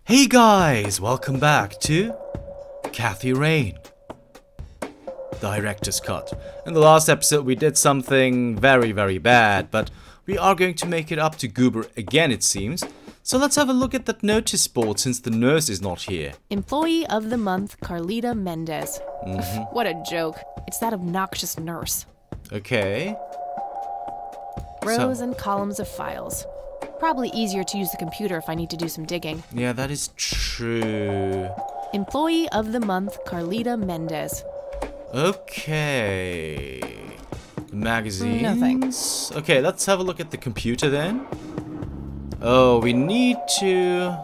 Hey guys, welcome back to Kathy Rain, Director's Cut. In the last episode we did something very bad, but we are going to make it up to Goober again it seems. So let's have a look at that notice board since the nurse is not here. Employee of the month, Carlita Mendez. What a joke. It's that obnoxious nurse. Okay. Rows and columns of files. Probably easier to use the computer if I need to do some digging. Yeah, that is true. Employee of the month, Carlita Mendez. Okay. Magazines. Nothing. Okay, let's have a look at the computer then. Oh, we need to...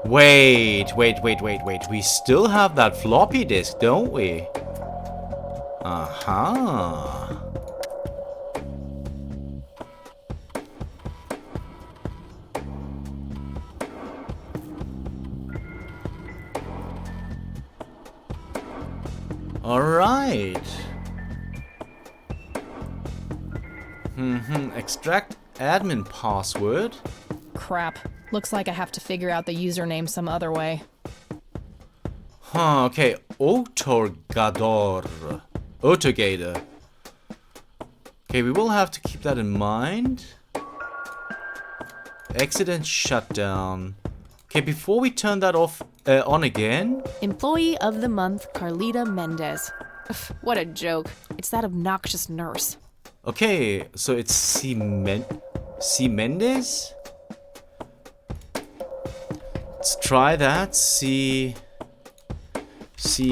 Wait. We still have that floppy disk, don't we? Alright. Extract admin password. Crap. Looks like I have to figure out the username some other way. Okay. Autogator. Okay, we will have to keep that in mind. Exit and shutdown. Okay, before we turn that off on again. Employee of the month, Carlita Mendez. What a joke. It's that obnoxious nurse. Okay, so it's C. Mendez? Let's try that. C.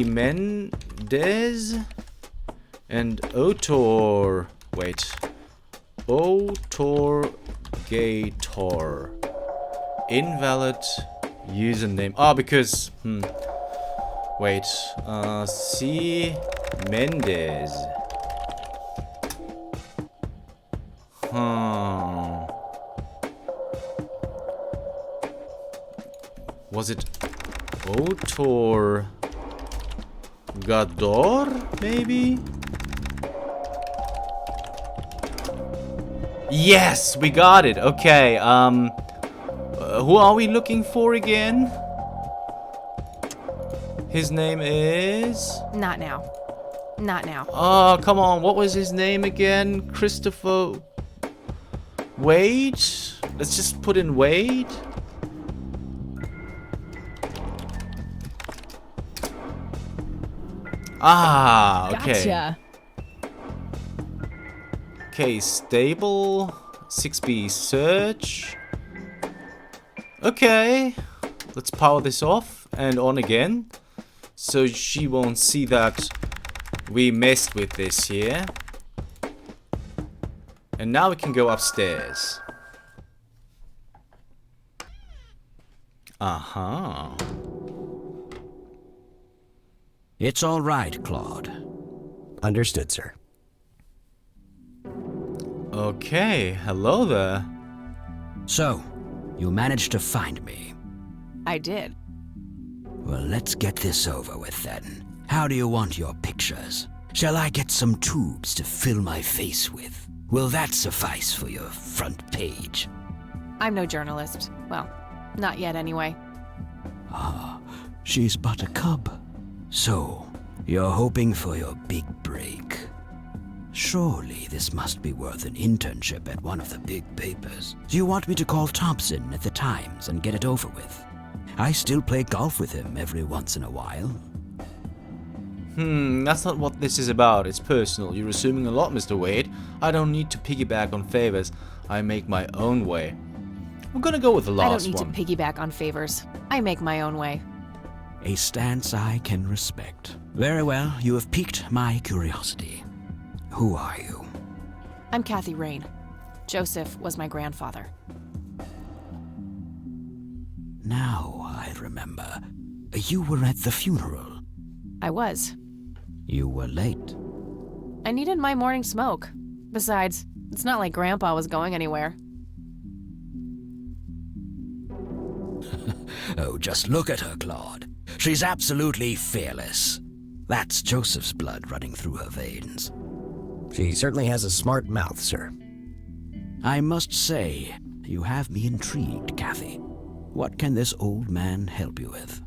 Mendez and Otor. Wait. Otorgator. Invalid username. Ah, because. Wait. C. Mendez. Was it Otorgador, maybe? Yes, we got it. Okay, who are we looking for again? His name is... Not now. Oh, come on. What was his name again? Christopher... Wade? Let's just put in Wade. Ah, okay. Gotcha. Okay, stable. 6B search. Okay. Let's power this off and on again. So she won't see that we messed with this here. And now we can go upstairs. It's all right, Claude. Understood, sir. Okay, hello there. So, you managed to find me. I did. Well, let's get this over with then. How do you want your pictures? Shall I get some tubes to fill my face with? Will that suffice for your front page? I'm no journalist. Well, not yet anyway. She's but a cub. So, you're hoping for your big break. Surely this must be worth an internship at one of the big papers. Do you want me to call Thompson at the Times and get it over with? I still play golf with him every once in a while. That's not what this is about. It's personal. You're assuming a lot, Mr. Wade. I don't need to piggyback on favors. I make my own way. I'm gonna go with the last one. I don't need to piggyback on favors. I make my own way. A stance I can respect. Very well, you have piqued my curiosity. Who are you? I'm Kathy Rain. Joseph was my grandfather. Now I remember. You were at the funeral. I was. You were late. I needed my morning smoke. Besides, it's not like Grandpa was going anywhere. Oh, just look at her, Claude. She's absolutely fearless. That's Joseph's blood running through her veins. She certainly has a smart mouth, sir. I must say, you have me intrigued, Kathy. What can this old man help you with?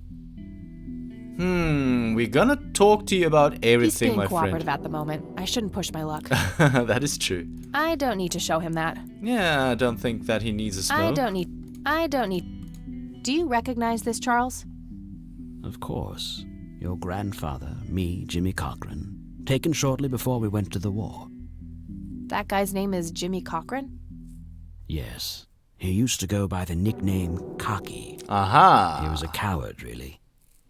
We're gonna talk to you about He's everything, being my cooperative friend. at the moment. I shouldn't push my luck. That is true. I don't need to show him that. Yeah, I don't think that he needs a smoke. I don't need. Do you recognize this, Charles? Of course. Your grandfather, me, Jimmy Cochran, taken shortly before we went to the war. That guy's name is Jimmy Cochran? Yes. He used to go by the nickname Cocky. Aha! He was a coward, really.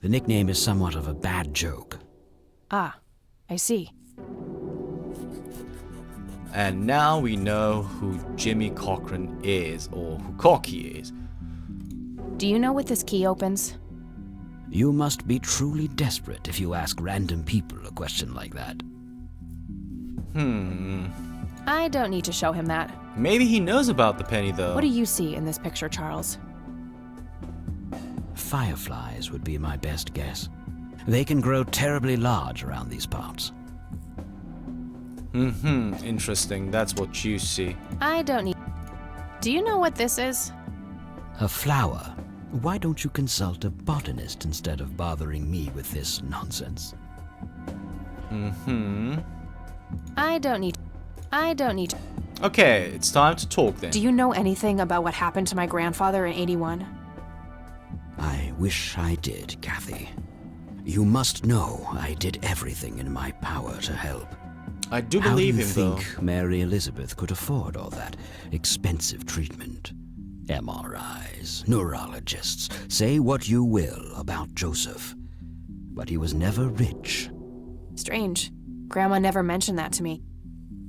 The nickname is somewhat of a bad joke. Ah, I see. And now we know who Jimmy Cochran is, or who Cocky is. Do you know what this key opens? You must be truly desperate if you ask random people a question like that. I don't need to show him that. Maybe he knows about the penny, though. What do you see in this picture, Charles? Fireflies would be my best guess. They can grow terribly large around these parts. Interesting. That's what you see. I don't need. Do you know what this is? A flower? Why don't you consult a botanist instead of bothering me with this nonsense? I don't need. Okay, it's time to talk then. Do you know anything about what happened to my grandfather in '81? I wish I did, Kathy. You must know I did everything in my power to help. I do How do believe you him, think Mary Elizabeth could afford all that expensive treatment? MRIs, neurologists, say what you will about Joseph. But he was never rich. Strange. Grandma never mentioned that to me.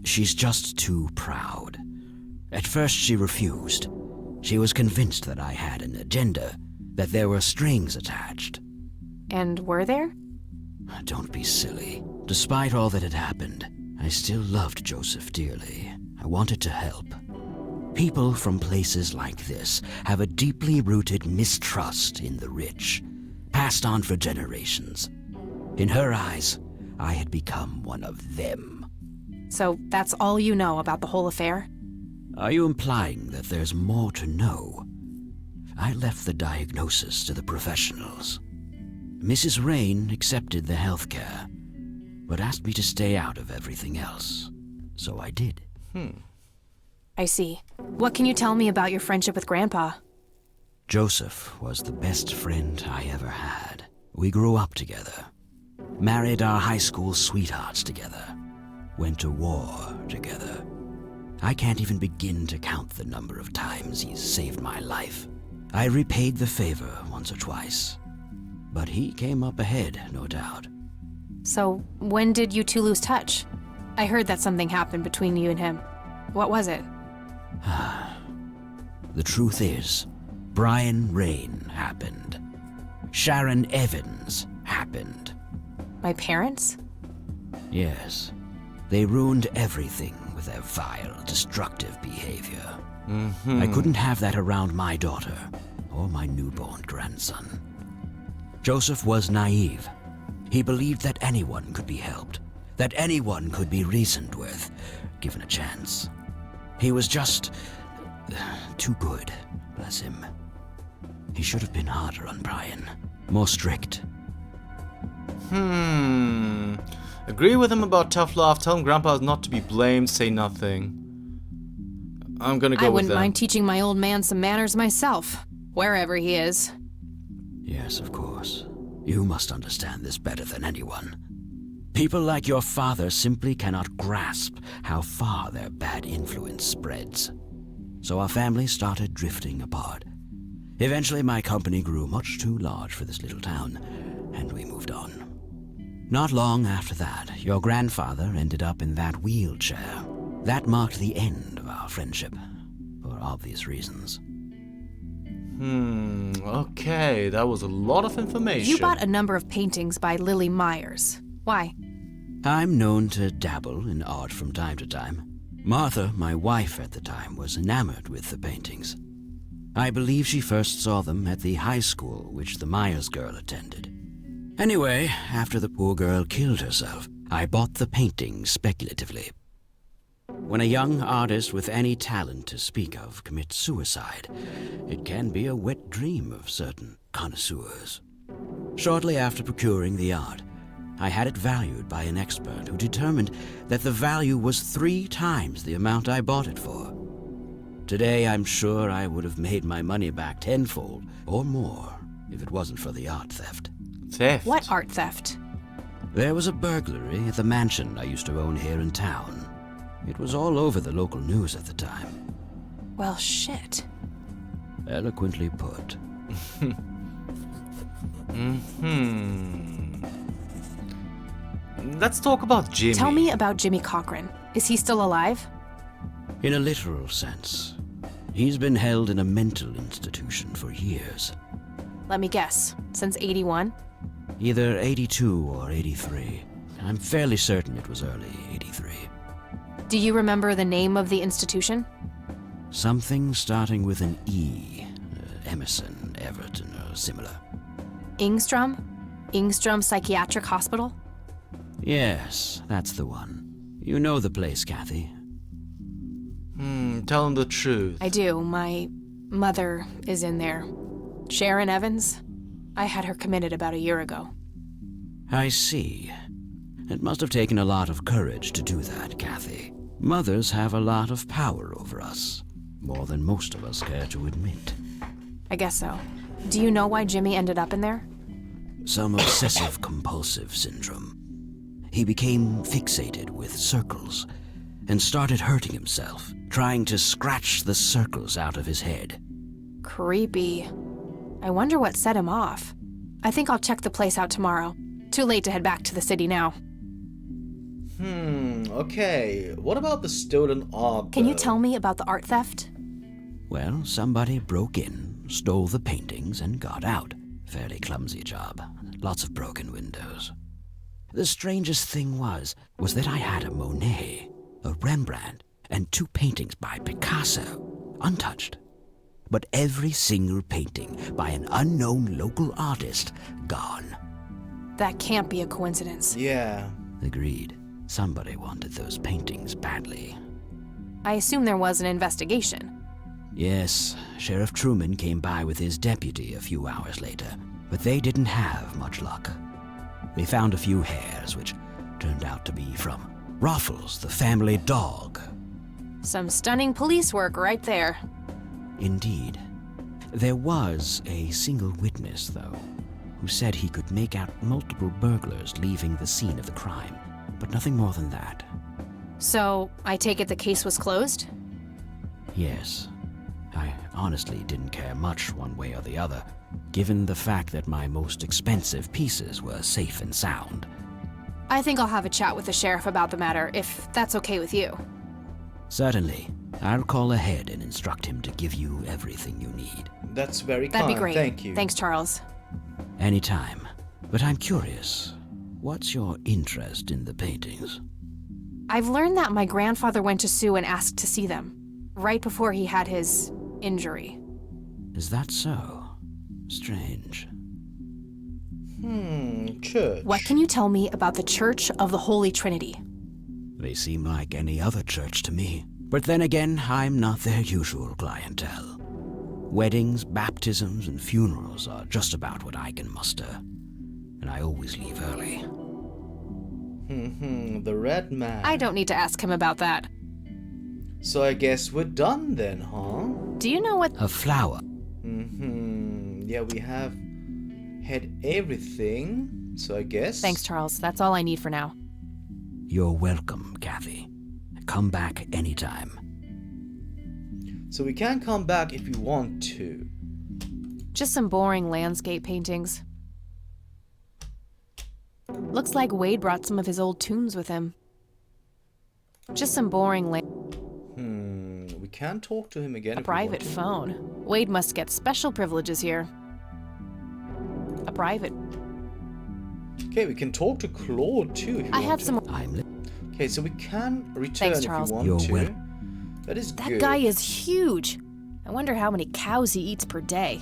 She's just too proud. At first she refused. She was convinced that I had an agenda, that there were strings attached. And were there? Don't be silly. Despite all that had happened, I still loved Joseph dearly. I wanted to help. People from places like this have a deeply rooted mistrust in the rich, passed on for generations. In her eyes, I had become one of them. So that's all you know about the whole affair? Are you implying that there's more to know? I left the diagnosis to the professionals. Mrs. Rain accepted the health care, but asked me to stay out of everything else. So I did. I see. What can you tell me about your friendship with Grandpa? Joseph was the best friend I ever had. We grew up together, married our high school sweethearts together, went to war together. I can't even begin to count the number of times he's saved my life. I repaid the favor once or twice, but he came up ahead, no doubt. So, when did you two lose touch? I heard that something happened between you and him. What was it? The truth is, Brian Rain happened. Sharon Evans happened. My parents? Yes, they ruined everything with their vile, destructive behavior. I couldn't have that around my daughter or my newborn grandson. Joseph was naive. He believed that anyone could be helped, that anyone could be reasoned with, given a chance. He was just too good, bless him. He should have been harder on Brian, more strict. Agree with him about tough love. Tell him Grandpa's not to be blamed. Say nothing. I'm gonna go I with wouldn't that. mind teaching my old man some manners myself, wherever he is. Yes, of course. You must understand this better than anyone. People like your father simply cannot grasp how far their bad influence spreads. So our family started drifting apart. Eventually my company grew much too large for this little town, and we moved on. Not long after that, your grandfather ended up in that wheelchair. That marked the end of our friendship, for obvious reasons. Okay, that was a lot of information. You bought a number of paintings by Lily Myers. Why? I'm known to dabble in art from time to time. Martha, my wife at the time, was enamored with the paintings. I believe she first saw them at the high school which the Myers girl attended. Anyway, after the poor girl killed herself, I bought the paintings speculatively. When a young artist with any talent to speak of commits suicide, it can be a wet dream of certain connoisseurs. Shortly after procuring the art, I had it valued by an expert who determined that the value was 3 times the amount I bought it for. Today, I'm sure I would have made my money back tenfold or more if it wasn't for the art theft. Theft? What art theft? There was a burglary at the mansion I used to own here in town. It was all over the local news at the time. Well, shit. Eloquently put. Let's talk about Jimmy. Tell me about Jimmy Cochran. Is he still alive? In a literal sense, he's been held in a mental institution for years. Let me guess. Since 81? Either 82 or 83. I'm fairly certain it was early 83. Do you remember the name of the institution? Something starting with an E. Emerson, Everton, or similar. Ingstrom? Ingstrom Psychiatric Hospital? Yes, that's the one. You know the place, Kathy. Tell him the truth. I do. My mother is in there. Sharon Evans? I had her committed about a year ago. I see. It must have taken a lot of courage to do that, Kathy. Mothers have a lot of power over us. More than most of us care to admit. I guess so. Do you know why Jimmy ended up in there? Some obsessive-compulsive syndrome. He became fixated with circles and started hurting himself, trying to scratch the circles out of his head. Creepy. I wonder what set him off. I think I'll check the place out tomorrow. Too late to head back to the city now. Okay. What about the stolen art, Can you though? tell me about the art theft? Well, somebody broke in, stole the paintings, and got out. Fairly clumsy job. Lots of broken windows. The strangest thing was that I had a Monet, a Rembrandt, and 2 paintings by Picasso, untouched. But every single painting by an unknown local artist, gone. That can't be a coincidence. Yeah. Agreed. Somebody wanted those paintings badly. I assume there was an investigation. Yes, Sheriff Truman came by with his deputy a few hours later, but they didn't have much luck. They found a few hairs, which turned out to be from Ruffles, the family dog. Some stunning police work right there. Indeed. There was a single witness, though, who said he could make out multiple burglars leaving the scene of the crime, but nothing more than that. So, I take it the case was closed? Yes. I honestly didn't care much one way or the other, given the fact that my most expensive pieces were safe and sound. I think I'll have a chat with the sheriff about the matter, if that's okay with you. Certainly. I'll call ahead and instruct him to give you everything you need. That's very That'd kind. be great. Thank you. Thanks, Charles. Anytime. But I'm curious, what's your interest in the paintings? I've learned that my grandfather went to Sue and asked to see them, right before he had his injury. Is that so? Strange. Church. What can you tell me about the Church of the Holy Trinity? They seem like any other church to me. But then again, I'm not their usual clientele. Weddings, baptisms, and funerals are just about what I can muster. And I always leave early. The red man. I don't need to ask him about that. So I guess we're done then, huh? Do you know what? A flower. Yeah, we have had everything, so I guess. Thanks, Charles. That's all I need for now. You're welcome, Kathy. Come back anytime. So we can come back if we want to. Just some boring landscape paintings. Looks like Wade brought some of his old tunes with him. Just some boring We can talk to him again A if we want private to. phone. Wade must get special privileges here. A private. Okay, we can talk to Claude too if you I want have to. some. Okay, so we can return Thanks, if Charles. you want You're to. welcome. That is That good. guy is huge. I wonder how many cows he eats per day.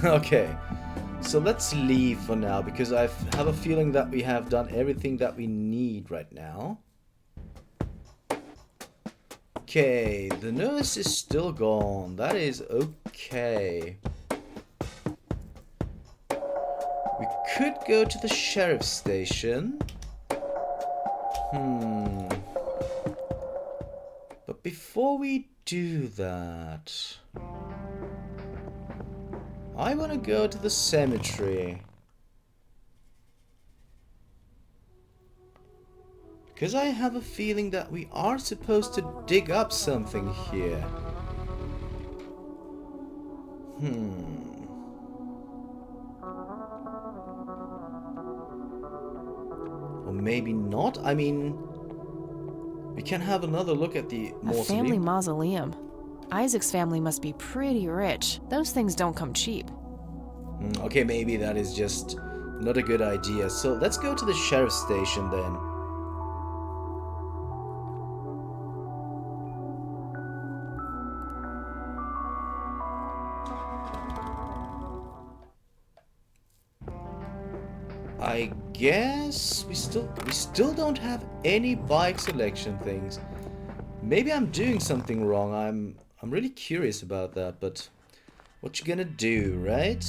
Okay, so let's leave for now because I have a feeling that we have done everything that we need right now. Okay, the nurse is still gone. That is okay. We could go to the sheriff's station. But before we do that, I want to go to the cemetery. Because I have a feeling that we are supposed to dig up something here. Or maybe not. I mean, we can have another look at the A family mausoleum. mausoleum. Isaac's family must be pretty rich. Those things don't come cheap. Okay, maybe that is just not a good idea. So let's go to the sheriff's station then. I guess we still don't have any bike selection things. Maybe I'm doing something wrong. I'm really curious about that, but what you gonna do, right?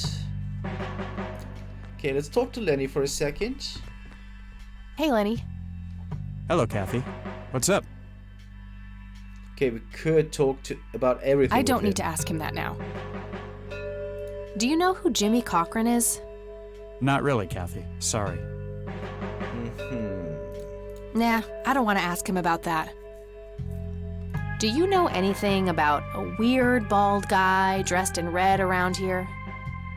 Okay, let's talk to Lenny for a second. Hey, Lenny. Hello, Kathy. What's up? Okay, we could talk about everything. I don't with need him. to ask him that now. Do you know who Jimmy Cochran is? Not really, Kathy. Sorry. Nah, I don't want to ask him about that. Do you know anything about a weird bald guy dressed in red around here?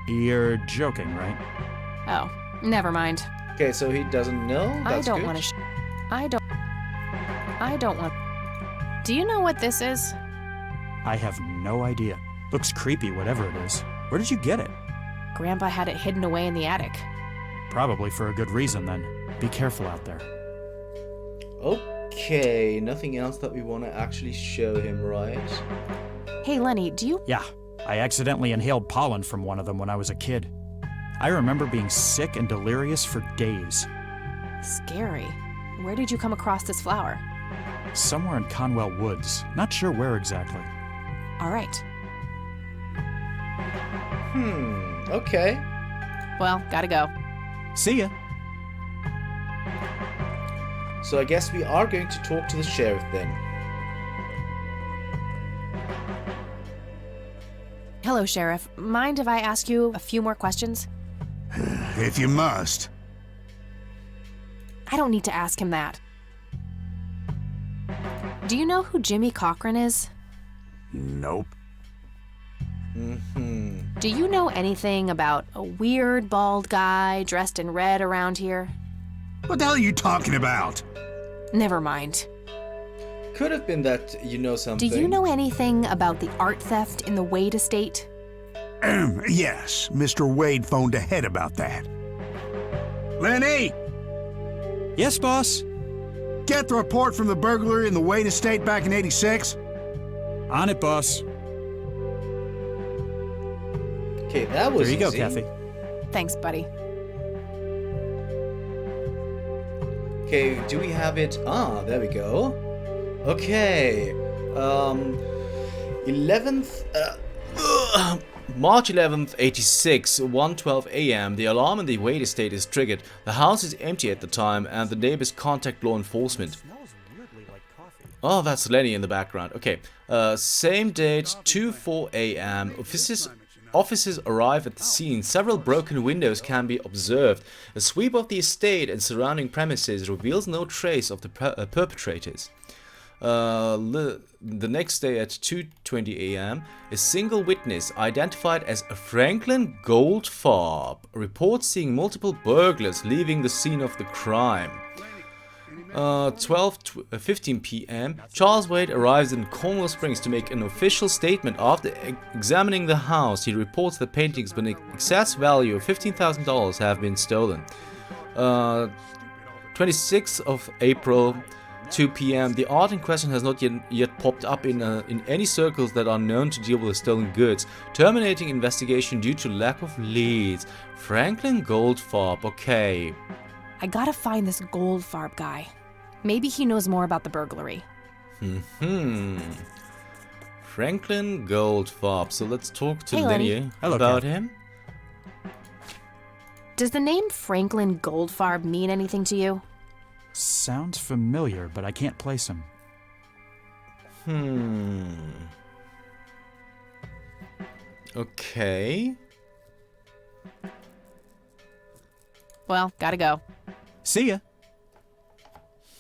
You're joking, right? Oh, never mind. Okay, so he doesn't know. That's I don't good. want to. I don't want. Do you know what this is? I have no idea. Looks creepy, whatever it is. Where did you get it? Grandpa had it hidden away in the attic. Probably for a good reason, then. Be careful out there. Okay, nothing else that we want to actually show him, right? Hey, Lenny, do you? Yeah, I accidentally inhaled pollen from one of them when I was a kid. I remember being sick and delirious for days. Scary. Where did you come across this flower? Somewhere in Conwell Woods. Not sure where exactly. All right. Okay. Well, gotta go. See ya. So I guess we are going to talk to the sheriff then. Hello, Sheriff. Mind if I ask you a few more questions? If you must. I don't need to ask him that. Do you know who Jimmy Cochran is? Nope. Do you know anything about a weird bald guy dressed in red around here? What the hell are you talking about? Never mind. Could have been that you know Do something. you know anything about the art theft in the Wade estate? Yes, Mr. Wade phoned ahead about that. Lenny, Yes, boss? get the report from the burglary in the Wade estate back in '86. On it, boss. Okay, that was There you go, easy. Kathy. Thanks, buddy. Okay, do we have it? Ah, there we go. Okay. 11th March 11th, 86, 1:12 a.m. The alarm in the Wade estate is triggered. The house is empty at the time and the neighbors contact law enforcement. Oh, that's Lenny in the background. Okay. Same date, 2:04 a.m. Officers arrive at the scene. Several broken windows can be observed. A sweep of the estate and surrounding premises reveals no trace of the perpetrators. The next day at 2:20 a.m., a single witness, identified as Franklin Goldfarb, reports seeing multiple burglars leaving the scene of the crime. 12:15 p.m., Charles Wade arrives in Cornwall Springs to make an official statement. After examining the house, he reports that paintings with an excess value of $15,000 have been stolen. 26th of April, 2 p.m. The art in question has not yet popped up in any circles that are known to deal with stolen goods, terminating investigation due to lack of leads. Franklin Goldfarb, okay. I gotta find this Goldfarb guy. Maybe he knows more about the burglary. Franklin Goldfarb. So let's talk to Hey, Lenny. Lenny Hello, about Kat. him. Does the name Franklin Goldfarb mean anything to you? Sounds familiar, but I can't place him. Okay. Well, gotta go. See ya.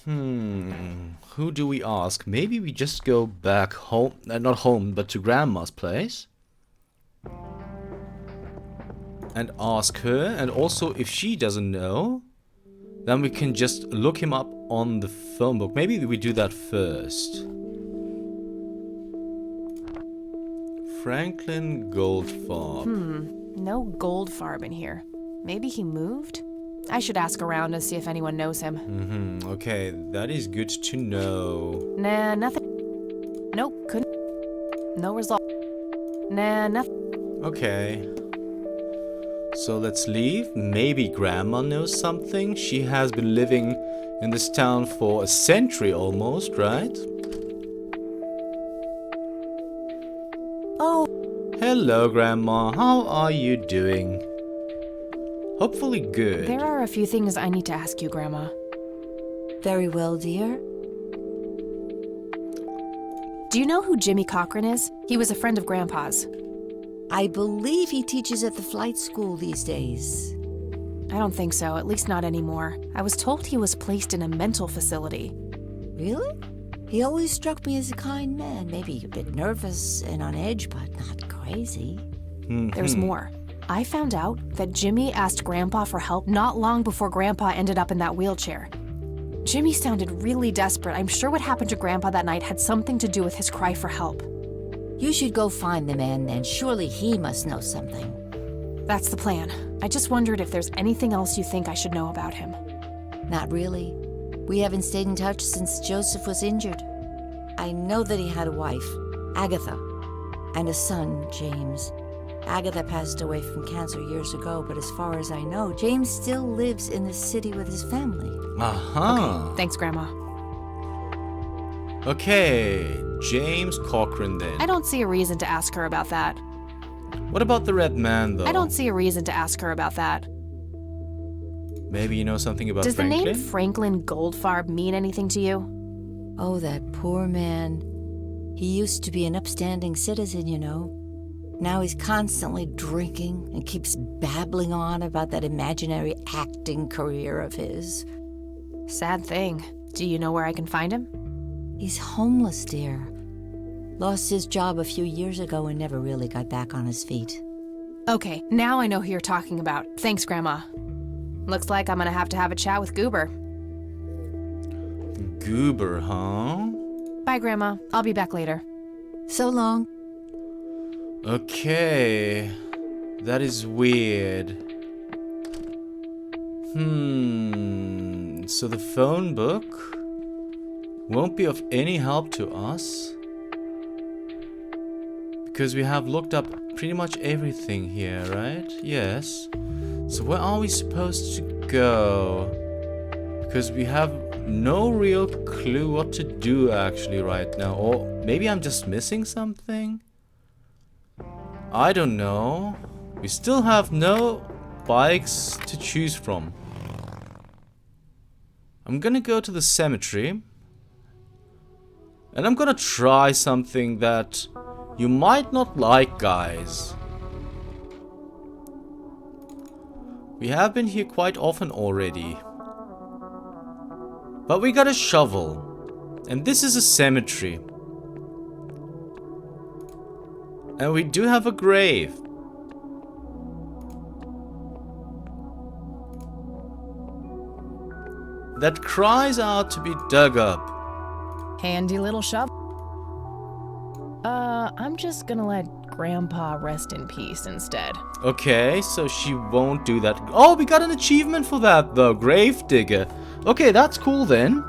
Who do we ask? Maybe we just go back home, not home, but to Grandma's place. And ask her, and also if she doesn't know, then we can just look him up on the phone book. Maybe we do that first. Franklin Goldfarb. No Goldfarb in here. Maybe he moved? I should ask around and see if anyone knows him. Okay, that is good to know. Nah, nothing. Nope, couldn't. No result. Nah, nothing. Okay. So let's leave. Maybe Grandma knows something. She has been living in this town for a century almost, right? Oh, Hello, Grandma. How are you doing? Hopefully good. There are a few things I need to ask you, Grandma. very well, dear. Do you know who Jimmy Cochran is? He was a friend of Grandpa's. I believe he teaches at the flight school these days. I don't think so, at least not anymore. I was told he was placed in a mental facility. Really? He always struck me as a kind man, maybe a bit nervous and on edge, but not crazy. There's more. I found out that Jimmy asked Grandpa for help not long before Grandpa ended up in that wheelchair. Jimmy sounded really desperate. I'm sure what happened to Grandpa that night had something to do with his cry for help. You should go find the man then. Surely he must know something. That's the plan. I just wondered if there's anything else you think I should know about him. Not really. We haven't stayed in touch since Joseph was injured. I know that he had a wife, Agatha, and a son, James. Agatha passed away from cancer years ago, but as far as I know, James still lives in the city with his family. Aha. Thanks, Grandma. Okay, James Cochran then. I don't see a reason to ask her about that. What about the red man though? I don't see a reason to ask her about that. Maybe you know something about Does Franklin? the name Franklin Goldfarb mean anything to you? Oh, that poor man. He used to be an upstanding citizen, you know. Now he's constantly drinking and keeps babbling on about that imaginary acting career of his. Sad thing. Do you know where I can find him? He's homeless, dear. Lost his job a few years ago and never really got back on his feet. Okay, now I know who you're talking about. Thanks, Grandma. Looks like I'm gonna have to have a chat with Goober. Goober, huh? Bye, Grandma. I'll be back later. So long. Okay. That is weird. So the phone book won't be of any help to us. Because we have looked up pretty much everything here, right? Yes. So where are we supposed to go? Because we have no real clue what to do actually right now. Or maybe I'm just missing something? I don't know. We still have no bikes to choose from. I'm gonna go to the cemetery. And I'm gonna try something that you might not like, guys. We have been here quite often already. But we got a shovel. And this is a cemetery. And we do have a grave. That cries out to be dug up. Handy little shovel. I'm just gonna let Grandpa rest in peace instead. Okay, so she won't do that. Oh, we got an achievement for that though. Grave digger. Okay, that's cool then.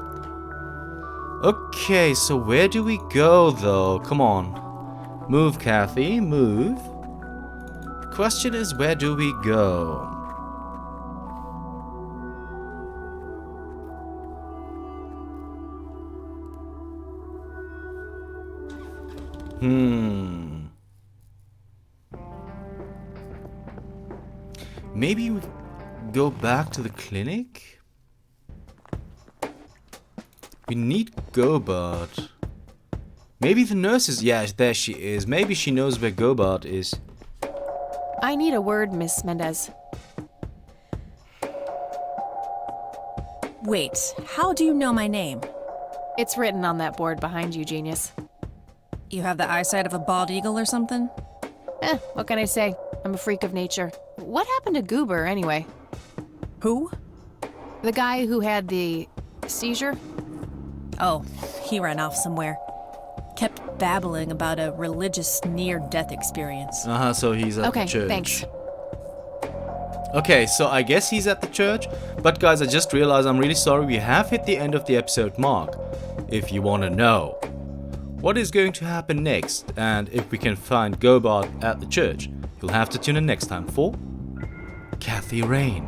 Okay, so where do we go though? Come on. Move, Kathy, move. The question is, where do we go? Maybe we go back to the clinic? We need Goldfarb. Maybe the nurse is... Yeah, there she is. Maybe she knows where Goldfarb is. I need a word, Miss Mendez. Wait, how do you know my name? It's written on that board behind you, genius. You have the eyesight of a bald eagle or something? What can I say? I'm a freak of nature. What happened to Goober, anyway? Who? The guy who had the seizure? Oh, he ran off somewhere. Kept babbling about a religious near-death experience. So he's at the Okay, church. thanks. Okay, so I guess he's at the church. But guys, I just realized I'm really sorry. We have hit the end of the episode mark. If you want to know what is going to happen next and if we can find Goldfarb at the church, you'll have to tune in next time for Kathy Rain,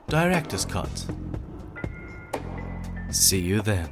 Director's Cut. See you then.